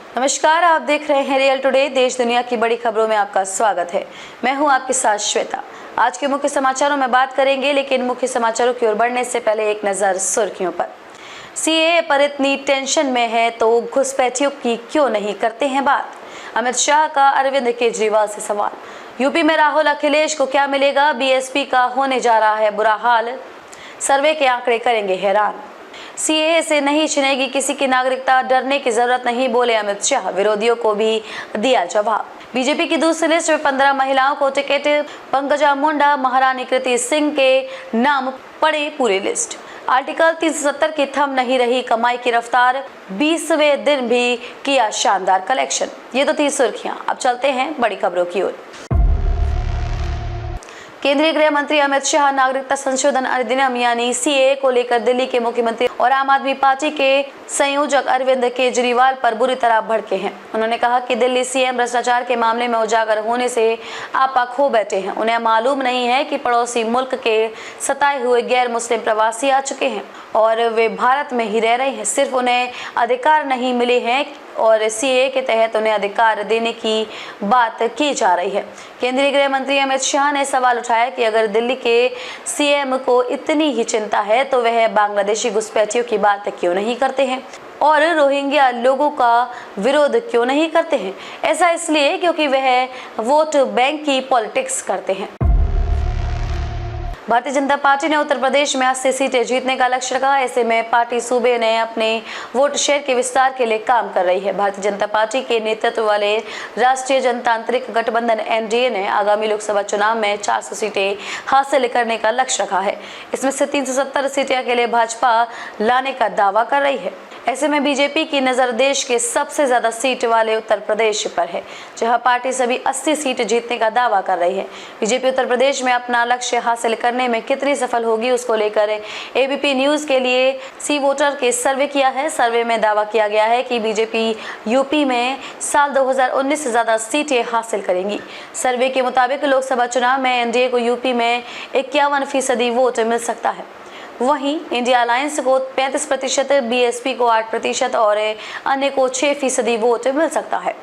नमस्कार, आप देख रहे हैं रियल टुडे। देश दुनिया की बड़ी खबरों में आपका स्वागत है। मैं हूं आपके साथ श्वेता। आज के मुख्य समाचारों में बात करेंगे, लेकिन मुख्य समाचारों की ओर बढ़ने से पहले एक नजर सुर्खियों पर। सीएए पर इतनी टेंशन में है तो घुसपैठियों की क्यों नहीं करते हैं बात। अमित शाह का अरविंद केजरीवाल से सवाल। यूपी में राहुल अखिलेश को क्या मिलेगा, बीएसपी का होने जा रहा है बुरा हाल, सर्वे के आंकड़े करेंगे हैरान। सीएए से नहीं छिनेगी किसी की नागरिकता, डरने की जरूरत नहीं, बोले अमित शाह। विरोधियों को भी दिया जवाब। बीजेपी की दूसरी लिस्ट में 15 महिलाओं को टिकट, पंकजा मुंडा, महारानी कृति सिंह के नाम पड़े पूरी लिस्ट। आर्टिकल 370 की थम नहीं रही कमाई की रफ्तार, 20वें दिन भी किया शानदार कलेक्शन। ये तो थी सुर्खियां। अब चलते हैं बड़ी खबरों की ओर। केंद्रीय गृह मंत्री अमित शाह नागरिकता संशोधन अधिनियम यानी सीएए को लेकर दिल्ली के मुख्यमंत्री और आम आदमी पार्टी के संयोजक अरविंद केजरीवाल पर बुरी तरह भड़के हैं। उन्होंने कहा कि दिल्ली सीएम भ्रष्टाचार के मामले में उजागर होने से आपा खो बैठे हैं। उन्हें मालूम नहीं है कि पड़ोसी मुल्क के सताए हुए गैर मुस्लिम प्रवासी आ चुके हैं और वे भारत में ही रह रहे हैं। सिर्फ उन्हें अधिकार नहीं मिले हैं और सीएए के तहत उन्हें अधिकार देने की बात की जा रही है। केंद्रीय गृह मंत्री अमित शाह ने सवाल उठाया कि अगर दिल्ली के सीएम को इतनी ही चिंता है तो वह बांग्लादेशी घुसपैठियों की बात क्यों नहीं करते हैं और रोहिंग्या लोगों का विरोध क्यों नहीं करते हैं। ऐसा इसलिए क्योंकि वह वोट बैंक की पॉलिटिक्स करते हैं। भारतीय जनता पार्टी ने उत्तर प्रदेश में 80 सीटें जीतने का लक्ष्य रखा। ऐसे में पार्टी सूबे ने अपने वोट शेयर के विस्तार के लिए काम कर रही है। भारतीय जनता पार्टी के नेतृत्व वाले राष्ट्रीय जनतांत्रिक गठबंधन एनडीए ने आगामी लोकसभा चुनाव में 400 सीटें हासिल करने का लक्ष्य रखा है। इसमें से 370 सीटें अकेले भाजपा लाने का दावा कर रही है। ऐसे में बीजेपी की नजर देश के सबसे ज्यादा सीट वाले उत्तर प्रदेश पर है, जहां पार्टी सभी 80 सीट जीतने का दावा कर रही है। बीजेपी उत्तर प्रदेश में अपना लक्ष्य हासिल करने में कितनी सफल होगी, उसको लेकर एबीपी न्यूज के लिए सी वोटर के सर्वे किया है। सर्वे में दावा किया गया है कि बीजेपी यूपी में साल 2019 से ज्यादा सीटें हासिल करेंगी। सर्वे के मुताबिक लोकसभा चुनाव में एनडीए को यूपी में 51% वोट मिल सकता है। वहीं इंडिया अलायंस को 35%, बीएसपी को 8% और अन्य को 6% वोट मिल सकता है।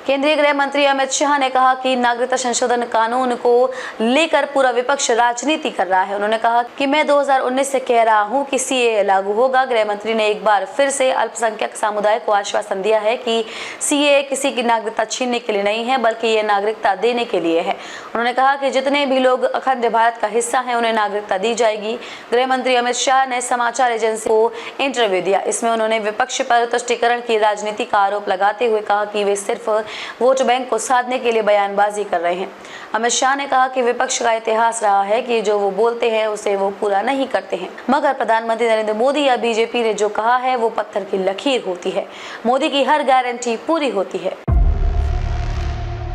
केंद्रीय गृह मंत्री अमित शाह ने कहा कि नागरिकता संशोधन कानून को लेकर पूरा विपक्ष राजनीति कर रहा है। उन्होंने कहा कि मैं 2019 से कह रहा हूं कि सीएए लागू होगा। गृह मंत्री ने एक बार फिर से अल्पसंख्यक समुदाय को आश्वासन दिया है कि सीएए किसी की नागरिकता छीनने के लिए नहीं है, बल्कि ये नागरिकता देने के लिए है। उन्होंने कहा कि जितने भी लोग अखंड भारत का हिस्सा हैं उन्हें नागरिकता दी जाएगी। गृह मंत्री अमित शाह ने समाचार एजेंसी को इंटरव्यू दिया। इसमें उन्होंने विपक्ष पर तुष्टीकरण की राजनीति का आरोप लगाते हुए कहा कि वे सिर्फ वोट बैंक को साधने के लिए बयानबाजी कर रहे हैं। अमित शाह ने कहा कि विपक्ष का इतिहास रहा है कि जो वो बोलते हैं उसे वो पूरा नहीं करते हैं, मगर प्रधानमंत्री नरेंद्र मोदी या बीजेपी ने जो कहा है वो पत्थर की लकीर होती है। मोदी की हर गारंटी पूरी होती है।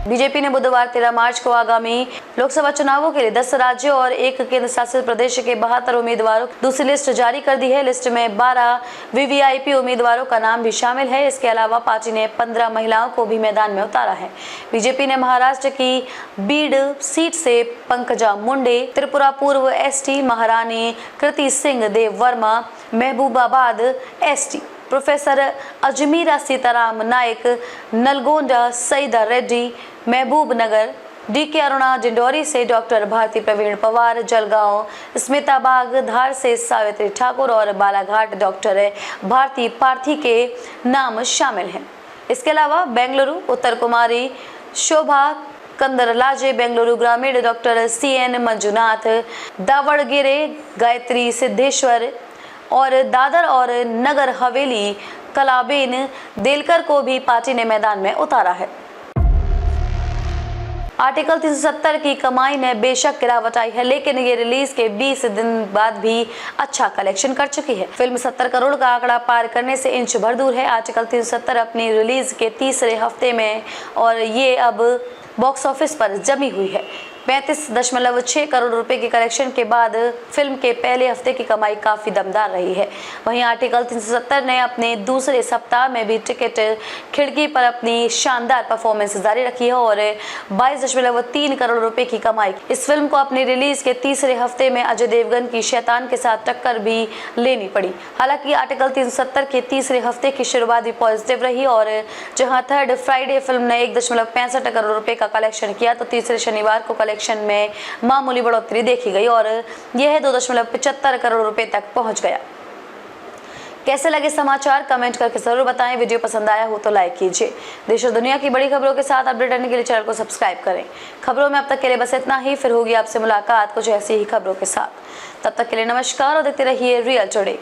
बीजेपी ने बुधवार 13 मार्च को आगामी लोकसभा चुनावों के लिए 10 राज्यों और 1 केंद्र शासित प्रदेश के 72 उम्मीदवारों की दूसरी लिस्ट जारी कर दी है। लिस्ट में 12 वीवीआईपी उम्मीदवारों का नाम भी शामिल है। इसके अलावा पार्टी ने 15 महिलाओं को भी मैदान में उतारा है। बीजेपी ने महाराष्ट्र की बीड सीट से पंकजा मुंडे, त्रिपुरा पूर्व एसटी महारानी कृति सिंह, देव वर्मा, महबूबाबाद एसटी, प्रोफेसर अजमीरा सीताराम नायक, नलगोंडा सईदा रेड्डी, महबूब नगर, डीके अरुणा, डिंडोरी से डॉक्टर भारती प्रवीण पवार, जलगांव स्मिता बाग, धार से सावित्री ठाकुर और बालाघाट डॉक्टर भारती पार्थी के नाम शामिल हैं। इसके अलावा बेंगलुरु उत्तर कुमारी शोभा कंदरलाजे, बेंगलुरु ग्रामीण डॉक्टर सीएन मंजुनाथ, दावड़गेरे गायत्री सिद्धेश्वर और दादर और नगर हवेली कलाबेन देलकर को भी पार्टी ने मैदान में उतारा है। आर्टिकल 370 की कमाई में बेशक गिरावट आई है, लेकिन ये रिलीज के 20 दिन बाद भी अच्छा कलेक्शन कर चुकी है। फिल्म 70 करोड़ का आंकड़ा पार करने से इंच भर दूर है। आर्टिकल 370 अपनी रिलीज के तीसरे हफ्ते में और ये अब बॉक्स ऑफिस पर जमी हुई है। 35.6 करोड़ रुपए के कलेक्शन के बाद फिल्म के पहले हफ्ते की कमाई काफी दमदार रही है। वहीं आर्टिकल 370 ने अपने दूसरे सप्ताह में भी टिकट खिड़की पर अपनी शानदार परफॉर्मेंस जारी रखी है और 22.3 करोड़ रुपए की कमाई। इस फिल्म को अपनी रिलीज के तीसरे हफ्ते में अजय देवगन की शैतान के साथ टक्कर भी लेनी पड़ी। हालांकि आर्टिकल 370 के तीसरे हफ्ते की शुरुआत भी पॉजिटिव रही और जहां थर्ड फ्राइडे फिल्म ने 1.65 करोड़ रुपए का कलेक्शन किया तो तीसरे शनिवार को कलेक्शन में मामूली बढ़ोतरी देखी गई और यह 2.75 करोड़ रुपए तक पहुंच गया। कैसे लगे समाचार कमेंट करके जरूर बताएं। वीडियो पसंद आया हो तो लाइक कीजिए। देश और दुनिया की बड़ी खबरों के साथ अपडेट रहने के लिए चैनल को सब्सक्राइब करें। खबरों में अब तक के लिए बस इतना ही, फिर होगी आपसे मुलाकात कुछ ऐसी ही खबरों के साथ। तब तक के लिए नमस्कार और देखते रहिए रियल टुडे।